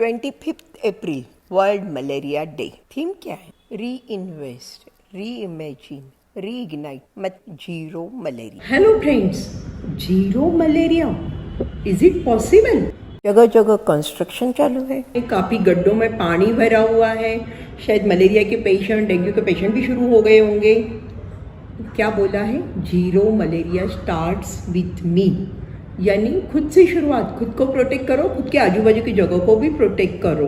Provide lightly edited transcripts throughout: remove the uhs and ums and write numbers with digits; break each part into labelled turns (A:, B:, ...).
A: 25 अप्रैल world malaria day. Theme क्या है? री इन्वेस्ट, री इमेजिन, री इग्नाइट मत zero malaria.
B: Hello friends, zero malaria is it possible?
A: जगह जगह कंस्ट्रक्शन चालू है,
B: काफी गड्ढों में पानी भरा हुआ है। शायद मलेरिया के पेशेंट, डेंगू के पेशेंट भी शुरू हो गए होंगे। क्या बोला है? Zero malaria starts with me, यानी खुद से शुरुआत। खुद को प्रोटेक्ट करो, खुद के आजू बाजू की जगह को भी प्रोटेक्ट करो।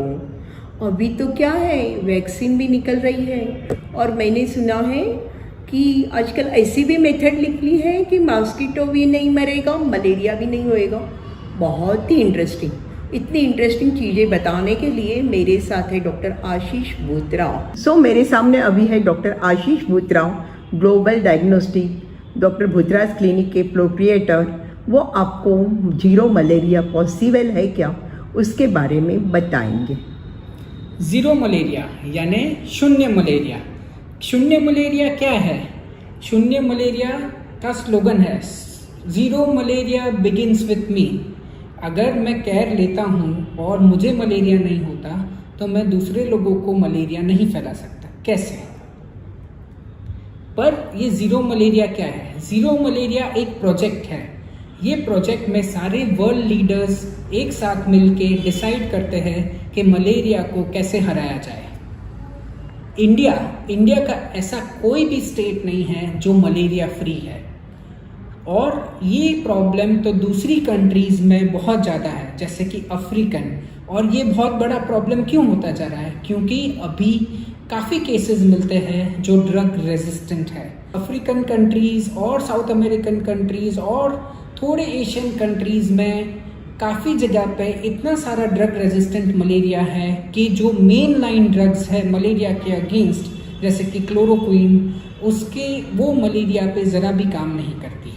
B: अभी तो क्या है, वैक्सीन भी निकल रही है और मैंने सुना है कि आजकल ऐसी भी मेथड निकली है कि मॉस्किटो भी नहीं मरेगा, मलेरिया भी नहीं होएगा। बहुत ही इंटरेस्टिंग। इतनी इंटरेस्टिंग चीज़ें बताने के लिए मेरे साथ है डॉक्टर आशीष बोत्रा। मेरे सामने अभी है डॉक्टर आशीष Botra, global diagnostic, doctor बोत्रास clinic के प्रोप्रिएटर। वो आपको जीरो मलेरिया पॉसिबल है क्या, उसके बारे में बताएंगे।
C: ज़ीरो मलेरिया यानी शून्य मलेरिया। शून्य मलेरिया क्या है? शून्य मलेरिया का स्लोगन है zero malaria begins with me. अगर मैं केयर लेता हूँ और मुझे मलेरिया नहीं होता तो मैं दूसरे लोगों को मलेरिया नहीं फैला सकता। कैसे? पर ये ज़ीरो मलेरिया क्या है? ज़ीरो मलेरिया एक प्रोजेक्ट है। ये प्रोजेक्ट में सारे वर्ल्ड लीडर्स एक साथ मिलके डिसाइड करते हैं कि मलेरिया को कैसे हराया जाए। इंडिया का ऐसा कोई भी स्टेट नहीं है जो मलेरिया फ्री है। और ये प्रॉब्लम तो दूसरी कंट्रीज़ में बहुत ज़्यादा है, जैसे कि अफ्रीकन। और ये बहुत बड़ा प्रॉब्लम क्यों होता जा रहा है? क्योंकि अभी काफ़ी केसेस मिलते हैं जो ड्रग रेजिस्टेंट है। अफ्रीकन कंट्रीज़ और साउथ अमेरिकन कंट्रीज़ और थोड़े एशियन कंट्रीज़ में काफ़ी जगह पे इतना सारा ड्रग रेजिस्टेंट मलेरिया है कि जो मेन लाइन ड्रग्स है मलेरिया के अगेंस्ट, जैसे कि क्लोरोक्वीन, उसके वो मलेरिया पे ज़रा भी काम नहीं करती।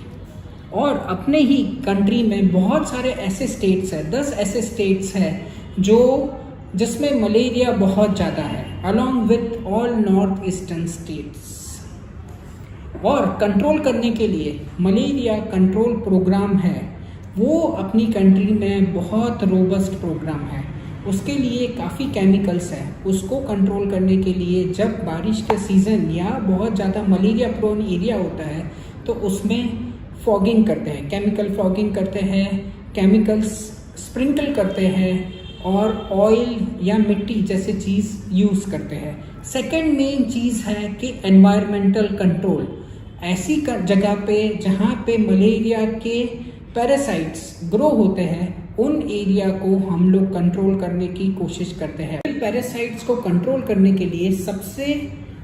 C: और अपने ही कंट्री में बहुत सारे ऐसे स्टेट्स हैं, 10 ऐसे स्टेट्स हैं जिसमें मलेरिया बहुत ज़्यादा है, along with all north eastern states. और कंट्रोल करने के लिए मलेरिया कंट्रोल प्रोग्राम है, वो अपनी कंट्री में बहुत रोबस्ट प्रोग्राम है। उसके लिए काफ़ी केमिकल्स हैं। उसको कंट्रोल करने के लिए जब बारिश का सीज़न या बहुत ज़्यादा मलेरिया प्रोन एरिया होता है तो उसमें फॉगिंग करते हैं, केमिकल फॉगिंग करते हैं, केमिकल्स स्प्रिंकल करते हैं और ऑयल या मिट्टी जैसे चीज़ यूज़ करते हैं। सेकेंड मेन चीज़ है कि एनवायरमेंटल कंट्रोल। ऐसी जगह पे जहाँ पे मलेरिया के पैरासाइट्स ग्रो होते हैं, उन एरिया को हम लोग कंट्रोल करने की कोशिश करते हैं। पैरासाइट्स को कंट्रोल करने के लिए सबसे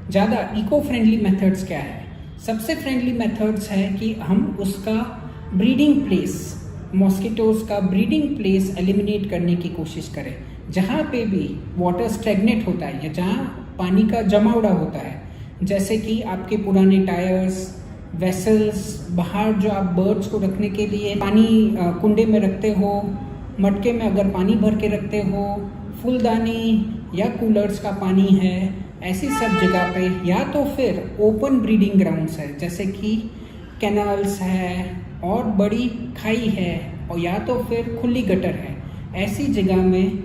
C: ज़्यादा इको फ्रेंडली मेथड्स क्या है? सबसे फ्रेंडली मेथड्स है कि हम उसका ब्रीडिंग प्लेस, मॉस्किटोज़ का ब्रीडिंग प्लेस एलिमिनेट करने की कोशिश करें। जहाँ पे भी वाटर स्टैग्नेट होता है या जहाँ पानी का जमावड़ा होता है, जैसे कि आपके पुराने टायर्स, वेसल्स, बाहर जो आप बर्ड्स को रखने के लिए पानी कुंडे में रखते हो, मटके में अगर पानी भर के रखते हो, फूलदानी या कूलर्स का पानी है, ऐसी सब जगह पे, या तो फिर ओपन ब्रीडिंग ग्राउंड्स है जैसे कि कैनाल्स है और बड़ी खाई है, और या तो फिर खुली गटर है, ऐसी जगह में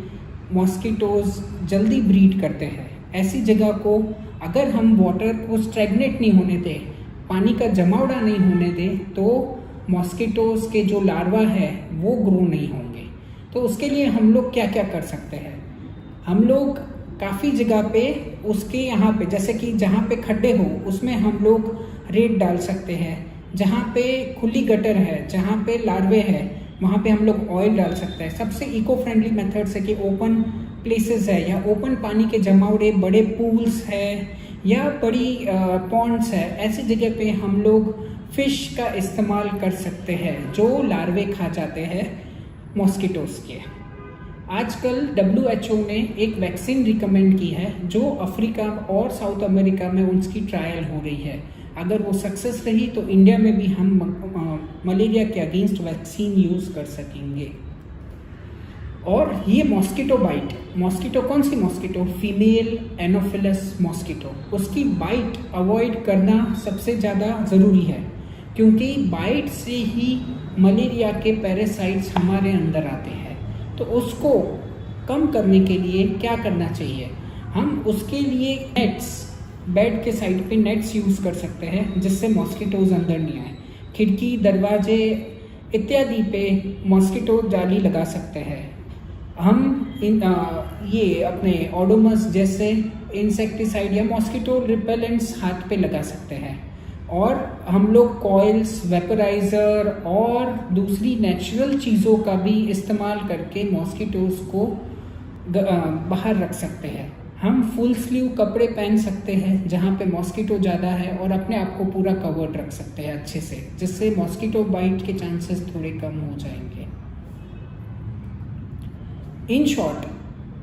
C: मॉस्किटोज़ जल्दी ब्रीड करते हैं। ऐसी जगह को अगर हम वाटर को स्टैग्नेट नहीं होने दें, पानी का जमावड़ा नहीं होने दें, तो मॉस्किटोज़ के जो लार्वा है वो ग्रो नहीं होंगे। तो उसके लिए हम लोग क्या क्या कर सकते हैं? हम लोग काफ़ी जगह पे उसके यहाँ पे, जैसे कि जहाँ पे खड्डे हो उसमें हम लोग रेत डाल सकते हैं। जहाँ पे खुली गटर है, जहाँ पे लार्वे है, वहाँ पे हम लोग ऑयल डाल सकते हैं। सबसे इको फ्रेंडली मेथड्स है कि ओपन प्लेसेस है या ओपन पानी के जमावड़े, बड़े पूल्स है या बड़ी पॉन्ड्स है, ऐसी जगह पे हम लोग फिश का इस्तेमाल कर सकते हैं जो लार्वे खा जाते हैं मॉस्किटोज़ के। आजकल WHO ने एक वैक्सीन रिकमेंड की है जो अफ्रीका और साउथ अमेरिका में उसकी ट्रायल हो रही है। अगर वो सक्सेस रही तो इंडिया में भी हम मलेरिया के अगेंस्ट वैक्सीन यूज़ कर सकेंगे। और ये मॉस्किटो बाइट, मॉस्किटो कौन सी मॉस्किटो? Female Anopheles mosquito. उसकी बाइट अवॉइड करना सबसे ज़्यादा ज़रूरी है, क्योंकि बाइट से ही मलेरिया के पैरासाइट्स हमारे अंदर आते हैं। तो उसको कम करने के लिए क्या करना चाहिए? हम उसके लिए नेट्स, बेड के साइड पे नेट्स यूज़ कर सकते हैं जिससे मॉस्किटोज अंदर नहीं आए। खिड़की, दरवाजे इत्यादि पे मॉस्किटो जाली लगा सकते हैं। हम ये अपने ओडोमस जैसे इंसेक्टिसाइड या मॉस्किटो रिपेलेंट्स हाथ पे लगा सकते हैं। और हम लोग कॉइल्स, वेपराइज़र और दूसरी नेचुरल चीज़ों का भी इस्तेमाल करके मॉस्किटोज़ को बाहर रख सकते हैं। हम फुल स्लीव कपड़े पहन सकते हैं जहाँ पे मॉस्किटो ज़्यादा है और अपने आप को पूरा कवर्ड रख सकते हैं अच्छे से, जिससे मॉस्किटो बाइट के चांसेस थोड़े कम हो जाएंगे। इन शॉर्ट,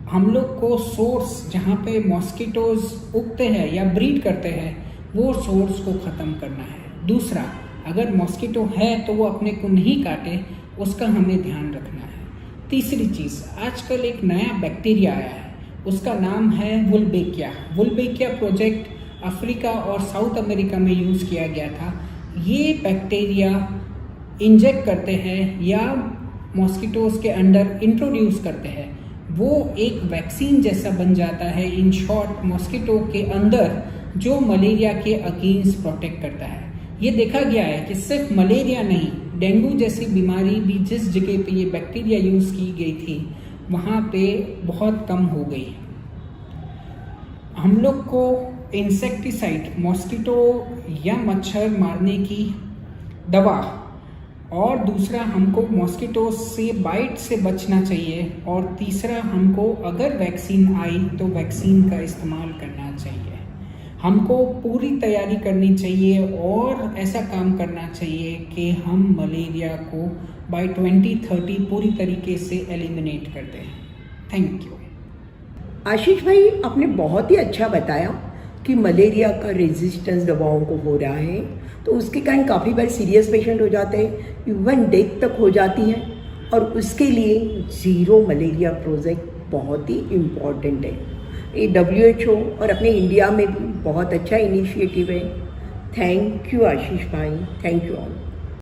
C: हम लोग को सोर्स जहाँ पे मॉस्किटोज उगते हैं या ब्रीड करते हैं वो सोर्स को ख़त्म करना है। दूसरा, अगर मॉस्किटो है तो वो अपने को नहीं काटे, उसका हमें ध्यान रखना है। तीसरी चीज़, आजकल एक नया बैक्टीरिया आया है, उसका नाम है वुल्बेकिया। वुल्बेकिया प्रोजेक्ट अफ्रीका और साउथ अमेरिका में यूज़ किया गया था। ये बैक्टीरिया इंजेक्ट करते हैं या मॉस्किटोज़ के अंदर इंट्रोड्यूस करते हैं, वो एक वैक्सीन जैसा बन जाता है। इन शॉर्ट, मॉस्किटो के अंदर जो मलेरिया के अगेंस्ट प्रोटेक्ट करता है। ये देखा गया है कि सिर्फ मलेरिया नहीं, डेंगू जैसी बीमारी भी जिस जगह पे ये बैक्टीरिया यूज़ की गई थी वहाँ पे बहुत कम हो गई। हम लोग को इंसेक्टिसाइड, मॉस्किटो या मच्छर मारने की दवा, और दूसरा हमको मॉस्किटो से बाइट से बचना चाहिए, और तीसरा हमको अगर वैक्सीन आई तो वैक्सीन का इस्तेमाल करना चाहिए। हमको पूरी तैयारी करनी चाहिए और ऐसा काम करना चाहिए कि हम मलेरिया को बाय 2030 पूरी तरीके से एलिमिनेट कर दें। Thank you.
B: आशीष भाई, आपने बहुत ही अच्छा बताया कि मलेरिया का रेजिस्टेंस दवाओं को हो रहा है, तो उसके कारण काफ़ी बार सीरियस पेशेंट हो जाते हैं, इवन डेथ तक हो जाती है, और उसके लिए ज़ीरो मलेरिया प्रोजेक्ट बहुत ही इम्पॉर्टेंट है। ये WHO और अपने इंडिया में भी बहुत अच्छा इनिशिएटिव है। थैंक यू आशीष भाई, थैंक यू ऑल।